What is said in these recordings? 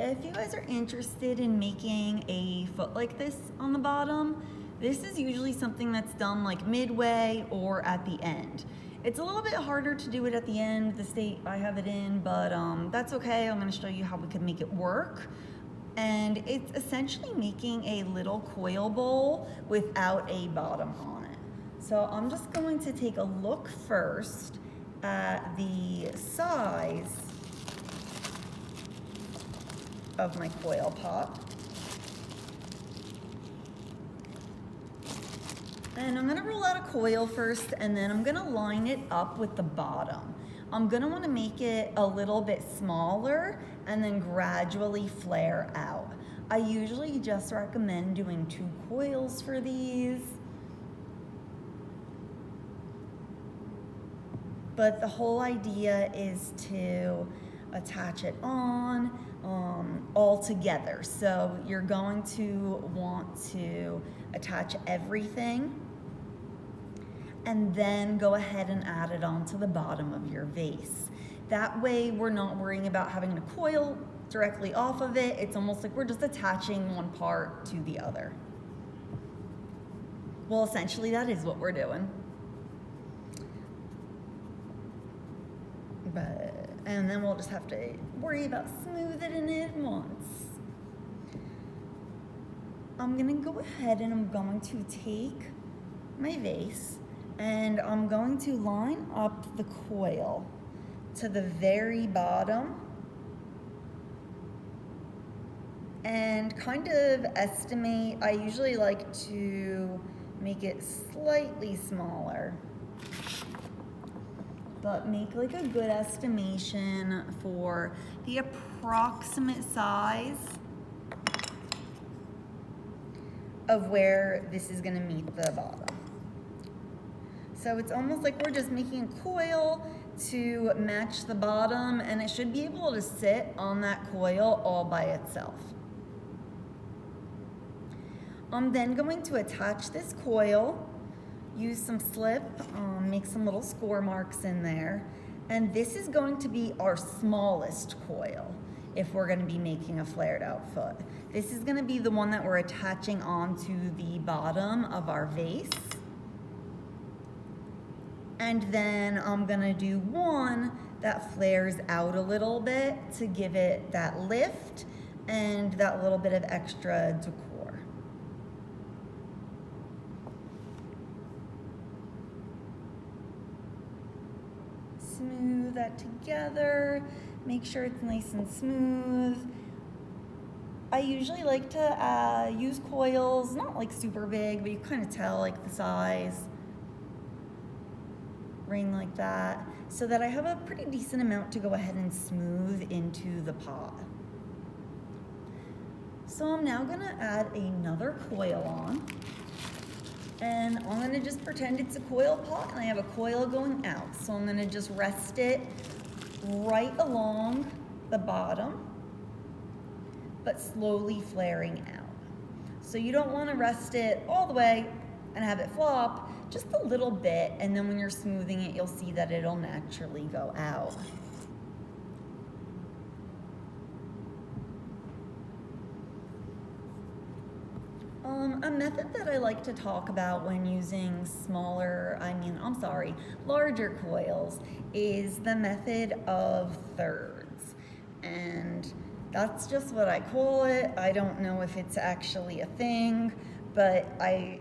if you guys are interested in making a foot like this on the bottom, this is usually something that's done like midway or at the end. It's a little bit harder to do it at the end, the state I have it in, but that's okay. I'm gonna show you how we can make it work. And it's essentially making a little coil bowl without a bottom on it. So I'm just going to take a look first at the size of my coil pot. And I'm gonna roll out a coil first, and then I'm gonna line it up with the bottom. I'm gonna wanna make it a little bit smaller and then gradually flare out. I usually just recommend doing 2 coils for these. But the whole idea is to attach it on all together. So you're going to want to attach everything and then go ahead and add it onto the bottom of your vase. That way we're not worrying about having a coil directly off of it. It's almost like we're just attaching one part to the other. Well, essentially that is what we're doing. And then we'll just have to worry about smoothing it once. I'm gonna go ahead and I'm going to take my vase and I'm going to line up the coil to the very bottom and kind of estimate. I usually like to make it slightly smaller, but make like a good estimation for the approximate size of where this is gonna meet the bottom. So it's almost like we're just making a coil to match the bottom, and it should be able to sit on that coil all by itself. I'm then going to attach this coil, use some slip, make some little score marks in there, and this is going to be our smallest coil if we're going to be making a flared out foot. This is going to be the one that we're attaching onto the bottom of our vase. And then I'm going to do one that flares out a little bit to give it that lift and that little bit of extra decor. Smooth that together, make sure it's nice and smooth. I usually like to use coils, not like super big, but you kind of tell like the size, ring like that, so that I have a pretty decent amount to go ahead and smooth into the pot. So I'm now gonna add another coil on. And I'm gonna just pretend it's a coil pot and I have a coil going out. So I'm gonna just rest it right along the bottom, but slowly flaring out. So you don't wanna rest it all the way and have it flop, just a little bit, and then when you're smoothing it, you'll see that it'll naturally go out. A method that I like to talk about when using larger coils is the method of thirds. And that's just what I call it. I don't know if it's actually a thing, but I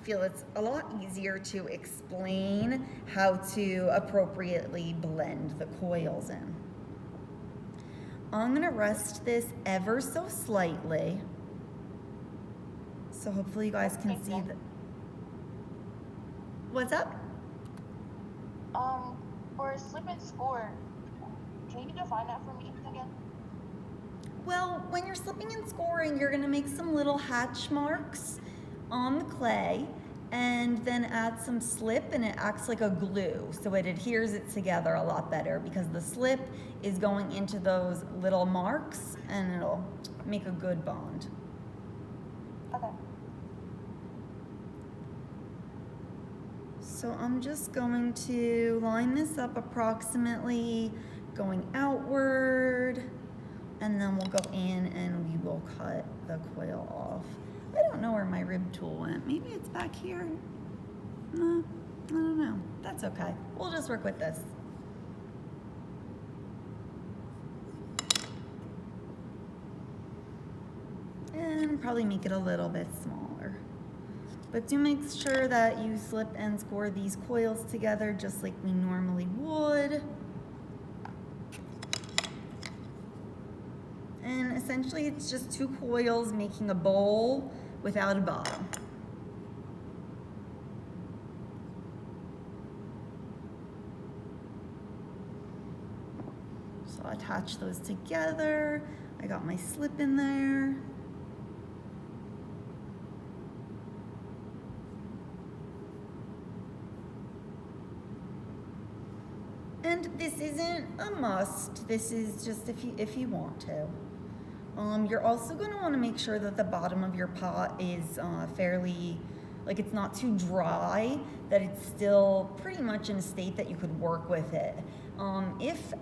feel it's a lot easier to explain how to appropriately blend the coils in. I'm gonna rest this ever so slightly. So hopefully you guys can see that. What's up? For slip and score, can you define that for me again? Well, when you're slipping and scoring, you're gonna make some little hatch marks on the clay and then add some slip, and it acts like a glue, so it adheres it together a lot better because the slip is going into those little marks and it'll make a good bond. Okay. So I'm just going to line this up approximately going outward, and then we'll go in cut the coil off. I don't know where my rib tool went. Maybe it's back here. No, I don't know. That's okay. We'll just work with this. And probably make it a little bit smaller. But do make sure that you slip and score these coils together just like we normally would. And essentially it's just two coils making a bowl without a bottom. So I'll attach those together. I got my slip in there. And this isn't a must. This is just if you want to. You're also going to want to make sure that the bottom of your pot is fairly, like it's not too dry, that it's still pretty much in a state that you could work with it. If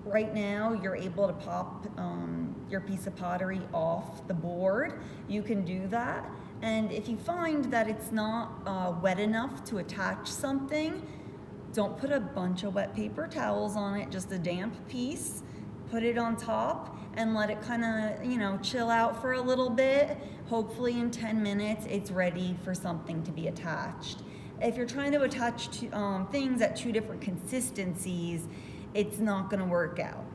right now you're able to pop your piece of pottery off the board, you can do that. And if you find that it's not wet enough to attach something, don't put a bunch of wet paper towels on it, just a damp piece. Put it on top and let it kind of, chill out for a little bit. Hopefully in 10 minutes, it's ready for something to be attached. If you're trying to attach things at two different consistencies, it's not gonna work out.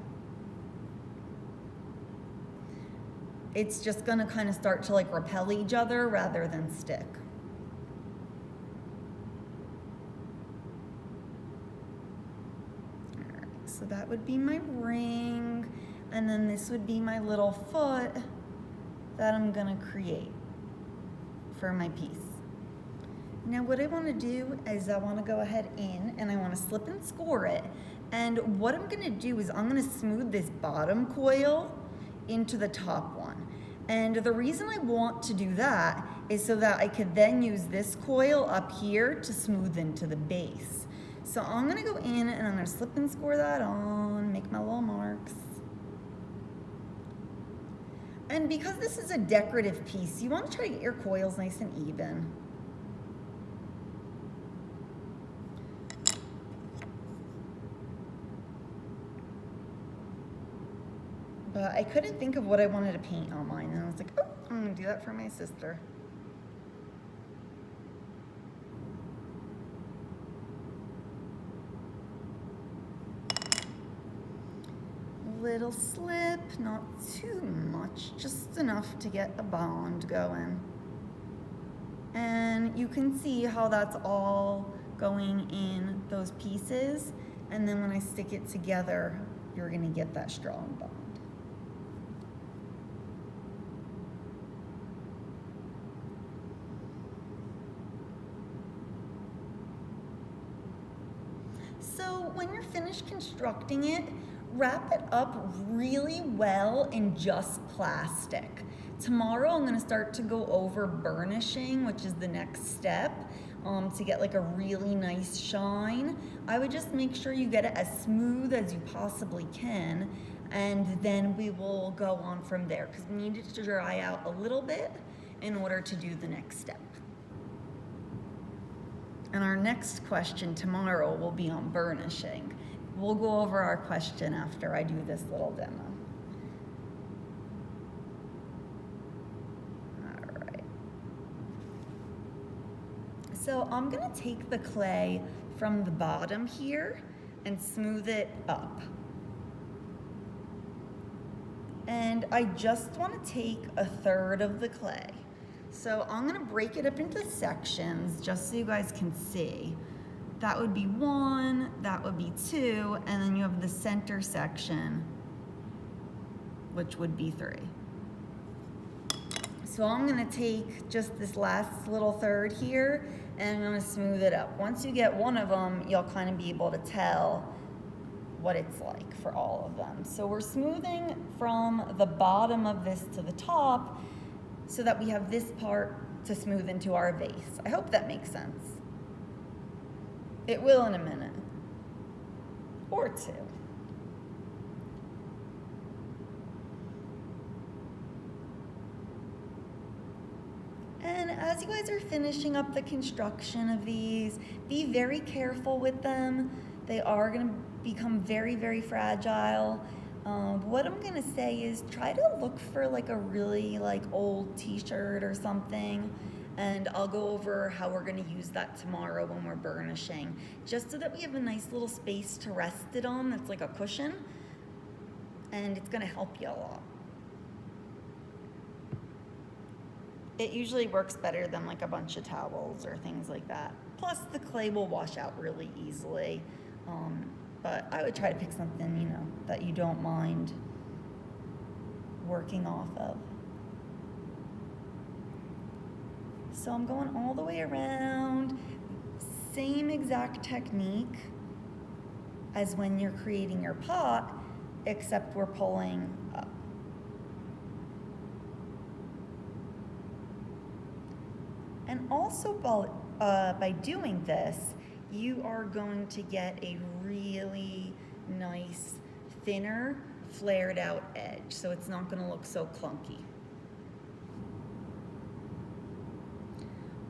It's just gonna kind of start to like repel each other rather than stick. So that would be my ring, and then this would be my little foot that I'm gonna create for my piece. Now what I wanna do is I wanna go ahead in and I wanna slip and score it. And what I'm gonna do is I'm gonna smooth this bottom coil into the top one. And the reason I want to do that is so that I could then use this coil up here to smooth into the base. So I'm gonna go in and I'm gonna slip and score that on, make my little marks. And because this is a decorative piece, you wanna try to get your coils nice and even. But I couldn't think of what I wanted to paint on mine, and I was like, oh, I'm gonna do that for my sister. Little slip, not too much, just enough to get a bond going. And you can see how that's all going in those pieces. And then when I stick it together, you're gonna get that strong bond. So when you're finished constructing it, wrap it up really well in just plastic. Tomorrow I'm gonna start to go over burnishing, which is the next step, to get like a really nice shine. I would just make sure you get it as smooth as you possibly can, and then we will go on from there because we need it to dry out a little bit in order to do the next step. And our next question tomorrow will be on burnishing. We'll go over our question after I do this little demo. All right. So I'm gonna take the clay from the bottom here and smooth it up. And I just wanna take a third of the clay. So I'm gonna break it up into sections just so you guys can see. That would be 1, that would be 2, and then you have the center section, which would be 3. So I'm gonna take just this last little third here, and I'm gonna smooth it up. Once you get one of them, you'll kind of be able to tell what it's like for all of them. So we're smoothing from the bottom of this to the top so that we have this part to smooth into our vase. I hope that makes sense. It will in a minute, or 2. then as you guys are finishing up the construction of these, be very careful with them. They are going to become very, very fragile. What I'm going to say is try to look for like a really like old t-shirt or something, and I'll go over how we're going to use that tomorrow when we're burnishing, just so that we have a nice little space to rest it on that's like a cushion, and it's going to help you a lot. It usually works better than like a bunch of towels or things like that. Plus the clay will wash out really easily. But I would try to pick something, you know, that you don't mind working off of. So I'm going all the way around, same exact technique as when you're creating your pot, except we're pulling up. And also by doing this, you are going to get a really nice, thinner, flared out edge. So it's not going to look so clunky.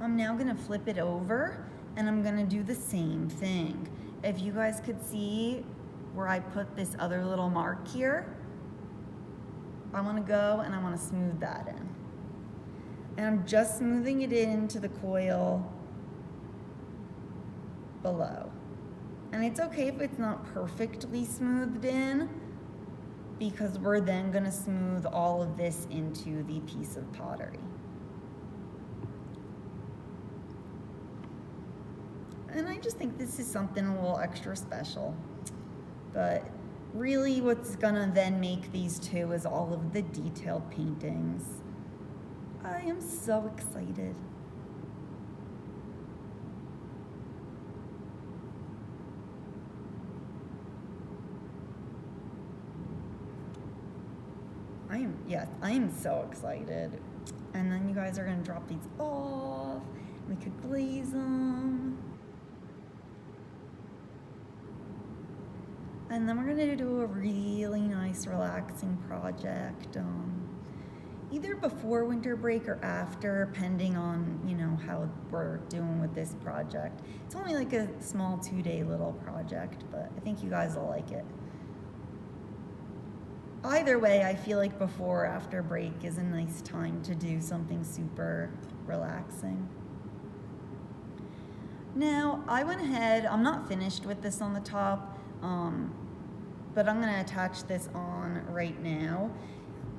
I'm now going to flip it over and I'm going to do the same thing. If you guys could see where I put this other little mark here, I want to go and I want to smooth that in. And I'm just smoothing it into the coil below. And it's okay if it's not perfectly smoothed in, because we're then going to smooth all of this into the piece of pottery. And I just think this is something a little extra special. But really what's gonna then make these two is all of the detailed paintings. I am so excited. I am so excited. And then you guys are gonna drop these off. We could glaze them. And then we're gonna do a really nice relaxing project, either before winter break or after, depending on, you know, how we're doing with this project. It's only like a small 2-day little project, but I think you guys will like it. Either way, I feel like before or after break is a nice time to do something super relaxing. Now, I went ahead, I'm not finished with this on the top, but I'm gonna attach this on right now.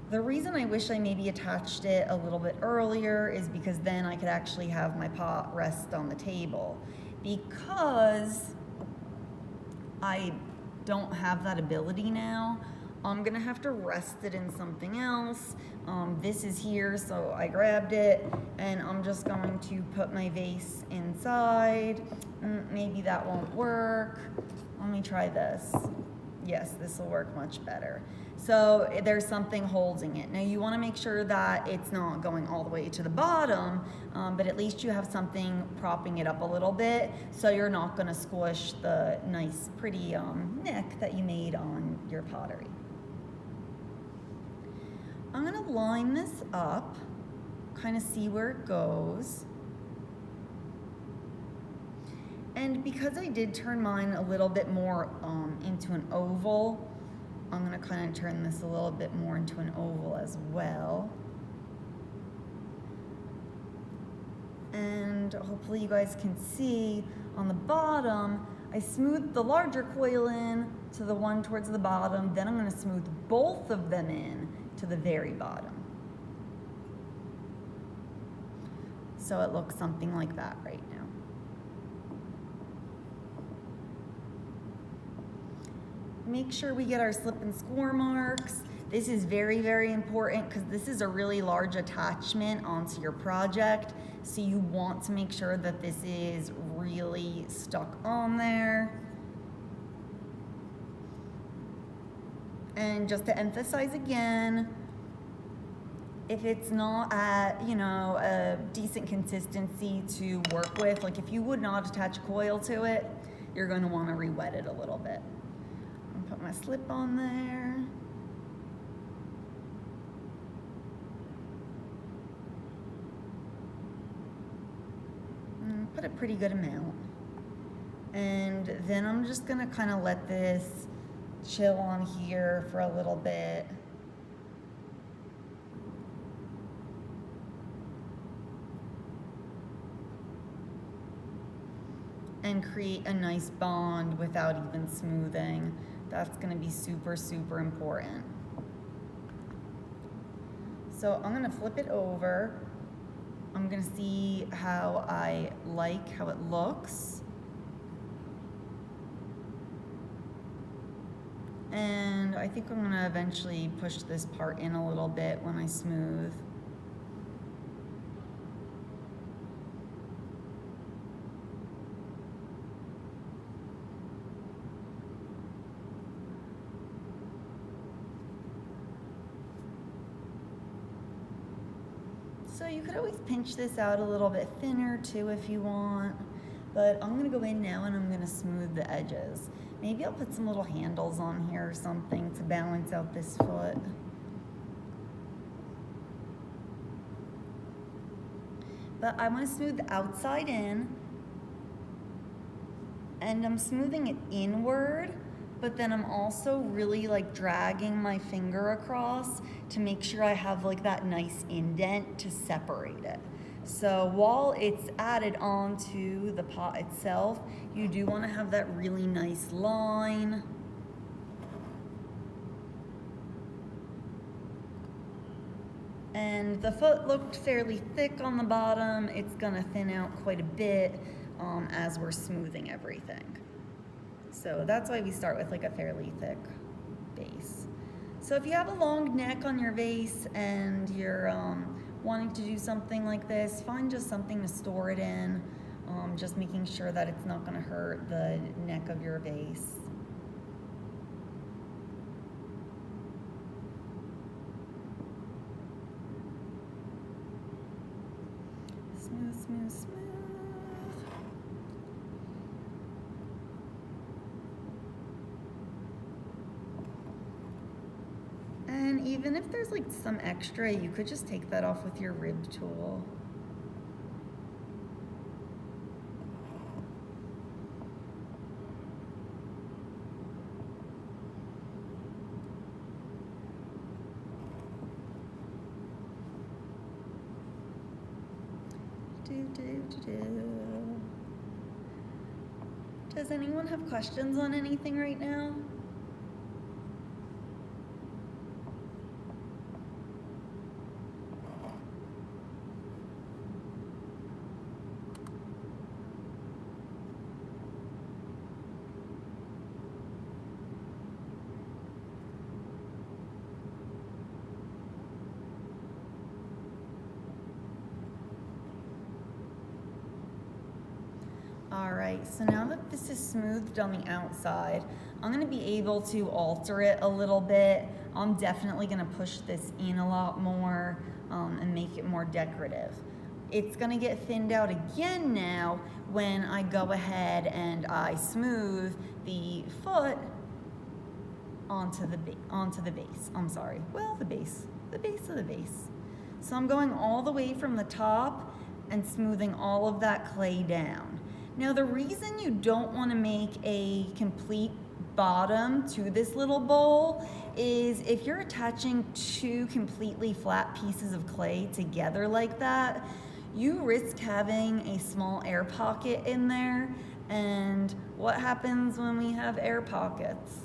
The reason I wish I maybe attached it a little bit earlier is because then I could actually have my pot rest on the table. Because I don't have that ability now, I'm gonna have to rest it in something else. This is here, so I grabbed it, and I'm just going to put my vase inside. Maybe that won't work. Let me try this. Yes, this will work much better. So there's something holding it. Now you want to make sure that it's not going all the way to the bottom, but at least you have something propping it up a little bit, so you're not going to squish the nice, pretty neck that you made on your pottery. I'm going to line this up, kind of see where it goes. And because I did turn mine a little bit more into an oval, I'm gonna kind of turn this a little bit more into an oval as well. And hopefully you guys can see on the bottom, I smoothed the larger coil in to the one towards the bottom, then I'm gonna smooth both of them in to the very bottom. So it looks something like that right now. Make sure we get our slip and score marks. This is very, very important because this is a really large attachment onto your project. So you want to make sure that this is really stuck on there. And just to emphasize again, if it's not at, you know, a decent consistency to work with, like if you would not attach coil to it, you're going to want to re-wet it a little bit. Put my slip on there. put a pretty good amount. And then I'm just gonna kind of let this chill on here for a little bit. And create a nice bond without even smoothing. That's gonna be super, super important. So I'm gonna flip it over. I'm gonna see how I like how it looks. And I think I'm gonna eventually push this part in a little bit when I smooth. So you could always pinch this out a little bit thinner too if you want, but I'm gonna go in now and I'm gonna smooth the edges. Maybe I'll put some little handles on here or something to balance out this foot. But I wanna smooth the outside in, and I'm smoothing it inward, but then I'm also really like dragging my finger across to make sure I have like that nice indent to separate it. So while it's added onto the pot itself, you do want to have that really nice line. And the foot looked fairly thick on the bottom. It's gonna thin out quite a bit as we're smoothing everything. So that's why we start with like a fairly thick base. So if you have a long neck on your vase and you're wanting to do something like this, find just something to store it in, just making sure that it's not gonna hurt the neck of your vase. Smooth, smooth, smooth. And even if there's like some extra, you could just take that off with your rib tool. Does anyone have questions on anything right now? All right, so now that this is smoothed on the outside, I'm gonna be able to alter it a little bit. I'm definitely gonna push this in a lot more and make it more decorative. It's gonna get thinned out again now when I go ahead and I smooth the foot onto the base. I'm sorry, well, the base of the base. So I'm going all the way from the top and smoothing all of that clay down. Now the reason you don't want to make a complete bottom to this little bowl is if you're attaching two completely flat pieces of clay together like that, you risk having a small air pocket in there. And what happens when we have air pockets?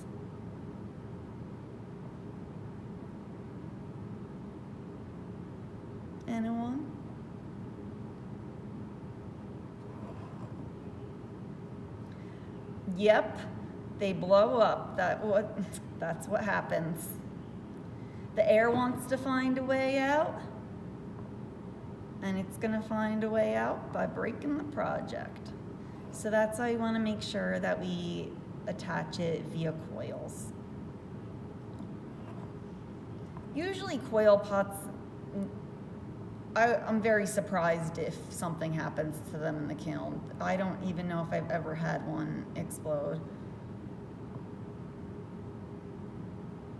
Anyone? Yep, they blow up. That's what happens. The air wants to find a way out, and it's gonna find a way out by breaking the project. So that's why you wanna make sure that we attach it via coils. Usually coil pots, I'm very surprised if something happens to them in the kiln. I don't even know if I've ever had one explode.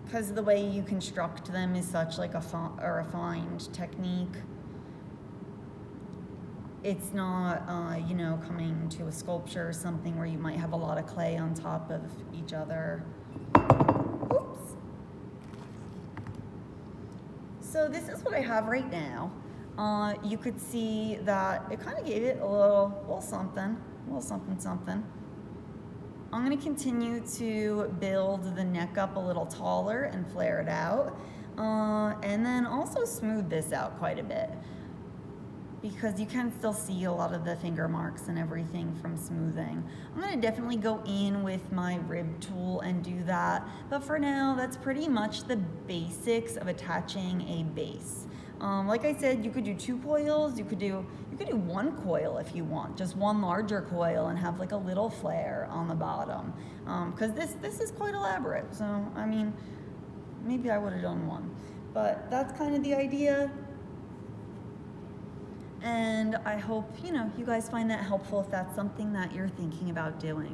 Because the way you construct them is such like a refined technique. it's not, you know, coming to a sculpture or something where you might have a lot of clay on top of each other. Oops. So this is what I have right now. You could see that it kind of gave it a little something, something. I'm gonna continue to build the neck up a little taller and flare it out. And then also smooth this out quite a bit, because you can still see a lot of the finger marks and everything from smoothing. I'm gonna definitely go in with my rib tool and do that, but for now, that's pretty much the basics of attaching a base. Like I said, you could do 2 coils, you could do 1 coil if you want, just one larger coil and have like a little flare on the bottom. Because this is quite elaborate, so I mean, maybe I would have done 1. But that's kind of the idea. And I hope, you know, you guys find that helpful if that's something that you're thinking about doing.